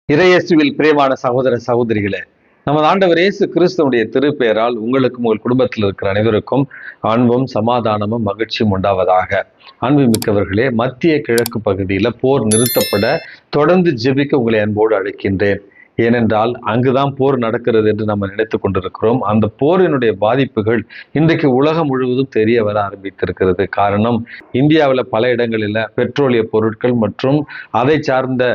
இறையேசுவில் பிரியமான சகோதர சகோதரிகளே, நமது ஆண்டவர் இயேசு கிறிஸ்துவனுடைய திருப்பெயரால் உங்களுக்கும் உங்கள் குடும்பத்தில் இருக்கிற அனைவருக்கும் அன்பும் சமாதானமும் மகிழ்ச்சியும் உண்டாவதாக. அன்பு மிக்கவர்களே, மத்திய கிழக்கு பகுதியில் போர் நிறுத்தப்பட தொடர்ந்து ஜெபிக்க உங்களை அன்போடு அழைக்கின்றேன். ஏனென்றால் அங்குதான் போர் நடக்கிறது என்று நம்ம நினைத்து கொண்டிருக்கிறோம். அந்த போரினுடைய பாதிப்புகள் இன்றைக்கு உலகம் முழுவதும் தெரிய வர ஆரம்பித்திருக்கிறது. காரணம், இந்தியாவில் பல இடங்களில் பெட்ரோலிய பொருட்கள் மற்றும் அதை சார்ந்த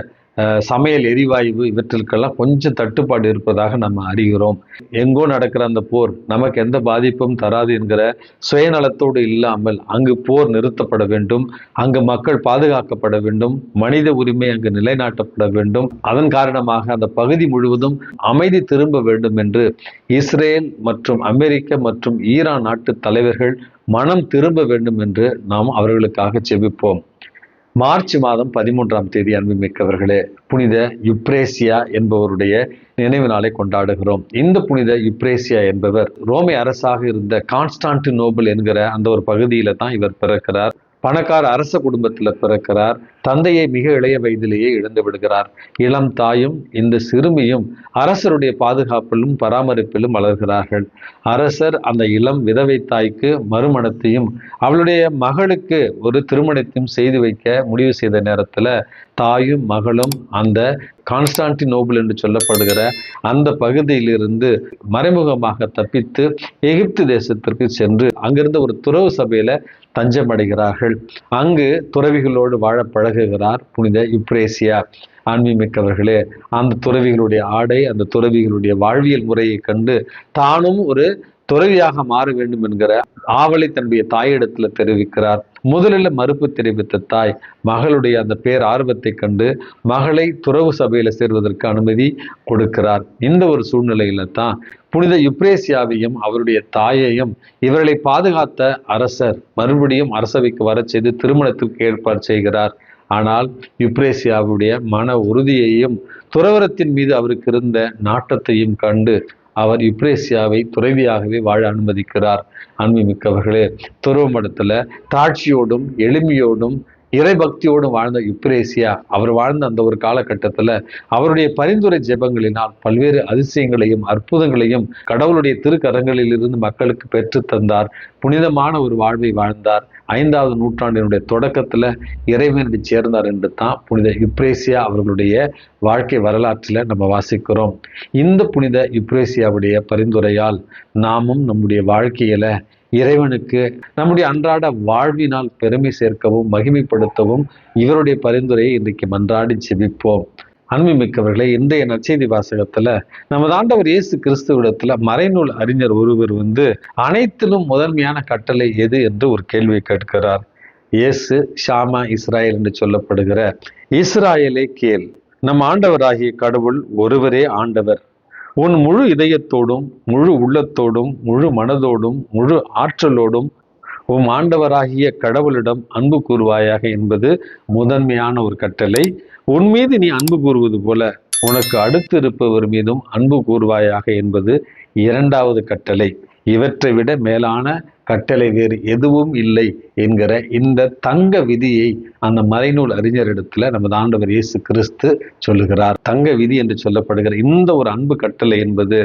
சமையல் எரிவாயு இவற்றிற்கெல்லாம் கொஞ்சம் தட்டுப்பாடு இருப்பதாக நம்ம அறிகிறோம். எங்கோ நடக்கிற அந்த போர் நமக்கு எந்த பாதிப்பும் தராது என்கிற சுயநலத்தோடு இல்லாமல் அங்கு போர் நிறுத்தப்பட வேண்டும், அங்கு மக்கள் பாதுகாக்கப்பட வேண்டும், மனித உரிமை அங்கு நிலைநாட்டப்பட வேண்டும். அதன் காரணமாக அந்த பகுதி முழுவதும் அமைதி திரும்ப வேண்டும் என்று இஸ்ரேல் மற்றும் அமெரிக்க மற்றும் ஈரான் நாட்டு தலைவர்கள் மனம் திரும்ப வேண்டும் என்று நாம் அவர்களுக்காக ஜெபிப்போம். மார்ச் மாதம் 13ஆம் தேதி அன்புமிக்கவர்களே, புனித யுப்ரேசியா என்பவருடைய நினைவு நாளை கொண்டாடுகிறோம். இந்த புனித யுப்ரேசியா என்பவர் ரோமை அரசாக இருந்த கான்ஸ்டான்டினோபிள் என்கிற அந்த ஒரு பகுதியில தான் இவர் பிறக்கிறார். பணக்கார அரச குடும்பத்தில் பிறக்கிறார். தந்தையை மிக இளைய வயதிலேயே இழந்து விடுகிறார். இளம் தாயும் இந்த சிறுமியும் அரசருடைய பாதுகாப்பிலும் பராமரிப்பிலும் வளர்கிறார்கள். அரசர் அந்த இளம் விதவை தாய்க்கு மறுமணத்தையும் அவளுடைய மகளுக்கு ஒரு திருமணத்தையும் செய்து வைக்க முடிவு செய்த நேரத்தில் தாயும் மகளும் அந்த கான்ஸ்டான்டினோபிள் என்று சொல்லப்படுகிற அந்த பகுதியிலிருந்து மறைமுகமாக தப்பித்து எகிப்து தேசத்திற்கு சென்று அங்கிருந்த ஒரு துறவு சபையில தஞ்சமடைகிறார்கள். அங்கு துறவிகளோடு வாழ பழகுகிறார் புனித யுப்ரேசியா. ஆன்மீகமிக்கவர்களே, அந்த துறவிகளுடைய ஆடை, அந்த துறவிகளுடைய வாழ்வியல் முறையை கண்டு தானும் ஒரு துறவியாக மாற வேண்டும் என்கிற ஆவலை தன்னுடைய தாயிடத்துல தெரிவிக்கிறார். முதலில் மறுப்பு தெரிவித்த தாய் மகளுடைய அந்த பேர் ஆர்வத்தை கண்டு மகளை துறவு சபையில சேர்வதற்கு அனுமதி கொடுக்கிறார். இந்த ஒரு சூழ்நிலையில தான் புனித யுப்ரேசியாவையும் அவருடைய தாயையும் இவர்களை பாதுகாத்த அரசர் மறுபடியும் அரசவைக்கு வர செய்து திருமணத்திற்கு ஏற்பாடு செய்கிறார். ஆனால் யுப்ரேசியாவுடைய மன உறுதியையும் துறவரத்தின் மீது அவருக்கு இருந்த நாட்டத்தையும் கண்டு அவர் யுப்ரேசியாவை துறவியாகவே வாழ அனுமதிக்கிறார். அன்புமிக்கவர்களே, துறவு மடத்துல தாட்சியோடும் எளிமையோடும் இறைபக்தியோடும் வாழ்ந்த யுப்ரேசியா அவர் வாழ்ந்த அந்த ஒரு காலகட்டத்தில் அவருடைய பரிந்துரை ஜெபங்களினால் பல்வேறு அதிசயங்களையும் அற்புதங்களையும் கடவுளுடைய திருக்கரங்களில் இருந்து மக்களுக்கு பெற்று தந்தார். புனிதமான ஒரு வாழ்வை வாழ்ந்தார். 5வது நூற்றாண்டினுடைய தொடக்கத்துல இறைவனடி சேர்ந்தார் என்று தான் புனித யுப்ரேசியா அவர்களுடைய வாழ்க்கை வரலாற்றில் நம்ம வாசிக்கிறோம். இந்த புனித யுப்ரேசியாவுடைய பரிந்துரையால் நாமும் நம்முடைய வாழ்க்கையில இறைவனுக்கு நம்முடைய அன்றாட வாழ்வினால் பெருமை சேர்க்கவும் மகிமைப்படுத்தவும் இவருடைய பரிந்துரையை இன்றைக்கு மன்றாடி ஜெபிப்போம். அன்புமிக்கவர்களே, இன்றைய நற்செய்தி வாசகத்துல நமது ஆண்டவர் இயேசு கிறிஸ்துவிடத்துல மறைநூல் அறிஞர் ஒருவர் அனைத்திலும் முதன்மையான கட்டளை எது என்று ஒரு கேள்வியை கேட்கிறார். இயேசு ஷாமா இஸ்ராயேல் என்று சொல்லப்படுகிற இஸ்ராயேலை கேள், நம் ஆண்டவராகிய கடவுள் ஒருவரே ஆண்டவர். உன் முழு இதயத்தோடும் முழு உள்ளத்தோடும் முழு மனதோடும் முழு ஆற்றலோடும் உன் ஆண்டவராகிய கடவுளிடம் அன்பு கூறுவாயாக என்பது முதன்மையான ஒரு கட்டளை. உன் மீது நீ அன்பு கூறுவது போல உனக்கு அடுத்து இருப்பவர் மீதும் அன்பு கூறுவாயாக என்பது 2வது கட்டளை. இவற்றை விட மேலான கட்டளை வேறு எதுவும் இல்லை என்கிற இந்த தங்க விதியை அந்த மறைநூல் அறிஞரிடத்துல நமது ஆண்டவர் இயேசு கிறிஸ்து சொல்லுகிறார். தங்க விதி என்று சொல்லப்படுகிற இந்த ஒரு அன்பு கட்டளை என்பது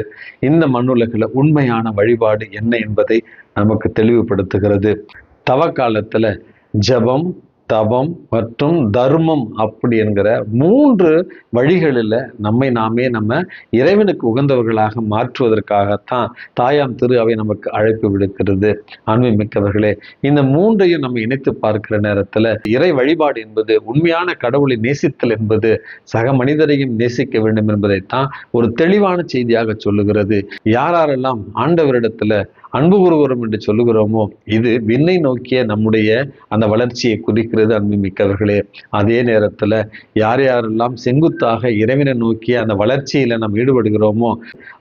இந்த மண்ணுலகில் உண்மையான வழிபாடு என்ன என்பதை நமக்கு தெளிவுபடுத்துகிறது. தவ காலத்துல ஜபம், தவம் மற்றும் தர்மம் அப்படி என்கிற 3 வழிகளில் நம்ம இறைவனுக்கு உகந்தவர்களாக மாற்றுவதற்காகத்தான் தாயாம் திரு அவை நமக்கு அழைப்பு விடுக்கிறது. அன்புமிக்கவர்களே, இந்த 3ஐயும் நம்ம இணைத்து பார்க்கிற நேரத்துல இறை வழிபாடு என்பது உண்மையான கடவுளை நேசித்தல் என்பது சக மனிதரையும் நேசிக்க வேண்டும் என்பதைத்தான் ஒரு தெளிவான செய்தியாக சொல்லுகிறது. யாரெல்லாம் ஆண்டவரிடத்துல அன்பு கூறுகிறோம் என்று சொல்லுகிறோமோ இது விண்ணை நோக்கிய நம்முடைய அந்த வளர்ச்சியை குறிக்கிறது. அன்புமிக்கவர்களே, அதே நேரத்துல யார் யாரெல்லாம் செங்குத்தாக இறைவனை நோக்கிய அந்த வளர்ச்சியில நாம் ஈடுபடுகிறோமோ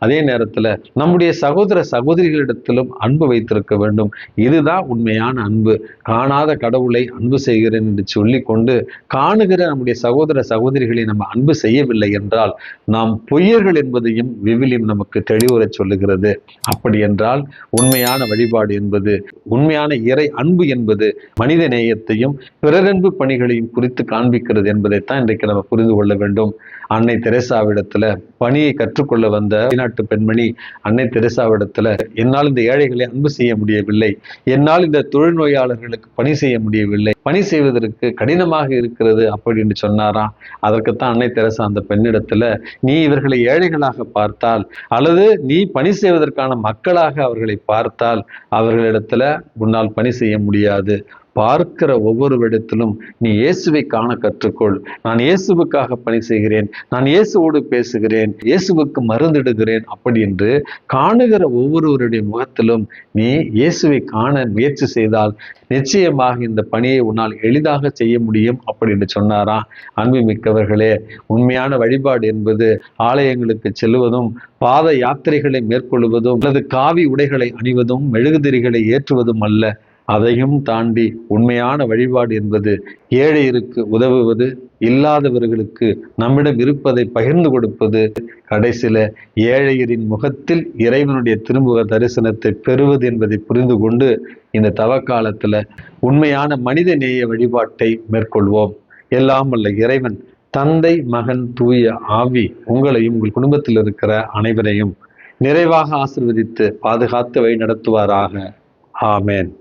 அதே நேரத்துல நம்முடைய சகோதர சகோதரிகளிடத்திலும் அன்பு வைத்திருக்க வேண்டும். இதுதான் உண்மையான அன்பு. காணாத கடவுளை அன்பு செய்கிறேன் என்று சொல்லி கொண்டு காணுகிற நம்முடைய சகோதர சகோதரிகளை நம்ம அன்பு செய்யவில்லை என்றால் நாம் பொய்யர்கள் என்பதையும் விவிலியம் நமக்கு தெளிவுரை சொல்லுகிறது. அப்படி என்றால் உண்மையான வழிபாடு என்பது, உண்மையான இறை அன்பு என்பது மனித நேயத்தையும் பிறரன்பு பணிகளையும் குறித்து காண்பிக்கிறது என்பதைத்தான் இன்றைக்கு நம்ம புரிந்து கொள்ள வேண்டும். அன்னை தெரேசாவிடத்துல பணியை கற்றுக்கொள்ள வந்த வெளிநாட்டு பெண்மணி அன்னை தெரேசாவிடத்துல, என்னால் இந்த ஏழைகளை அன்பு செய்ய முடியவில்லை, என்னால் இந்த தொழுநோயாளர்களுக்கு பணி செய்ய முடியவில்லை, பணி செய்வதற்கு கடினமாக இருக்கிறது அப்படின்னு சொன்னாராம். அதற்குத்தான் அன்னை தெரேசா அந்த பெண்ணிடத்துல, நீ இவர்களை ஏழைகளாக பார்த்தால் அல்லது நீ பணி செய்வதற்கான மக்களாக அவர்களை பார்த்தால் அவர்களிடத்துல உன்னால் பணி செய்ய முடியாது. பார்க்கிற ஒவ்வொரு இடத்திலும் நீ இயேசுவை காண கற்றுக்கொள். நான் இயேசுவுக்காக பணி செய்கிறேன், நான் இயேசுவோடு பேசுகிறேன், இயேசுவுக்கு மருந்திடுகிறேன் அப்படி என்று காணுகிற ஒவ்வொருவருடைய முகத்திலும் நீ இயேசுவை காண முயற்சி செய்தால் நிச்சயமாக இந்த பணியை உன்னால் எளிதாக செய்ய முடியும் அப்படின்னு சொன்னாராம். அன்பு மிக்கவர்களே, உண்மையான வழிபாடு என்பது ஆலயங்களுக்கு செல்வதும் பாத யாத்திரைகளை மேற்கொள்வதும் அல்லது காவி உடைகளை அணிவதும் மெழுகுதிரிகளை ஏற்றுவதும் அல்ல. அதையும் தாண்டி உண்மையான வழிபாடு என்பது ஏழையருக்கு உதவுவது, இல்லாதவர்களுக்கு நம்மிடம் இருப்பதை பகிர்ந்து கொடுப்பது, கடைசியில ஏழையரின் முகத்தில் இறைவனுடைய திருமுக தரிசனத்தை பெறுவது என்பதை புரிந்து கொண்டு இந்த தவக்காலத்துல உண்மையான மனித நேய வழிபாட்டை மேற்கொள்வோம். எல்லாம் வல்ல இறைவன் தந்தை, மகன், தூய ஆவி உங்களையும் உங்கள் குடும்பத்தில் இருக்கிற அனைவரையும் நிறைவாக ஆசீர்வதித்து பாதுகாத்து வழி நடத்துவாராக. ஆமேன்.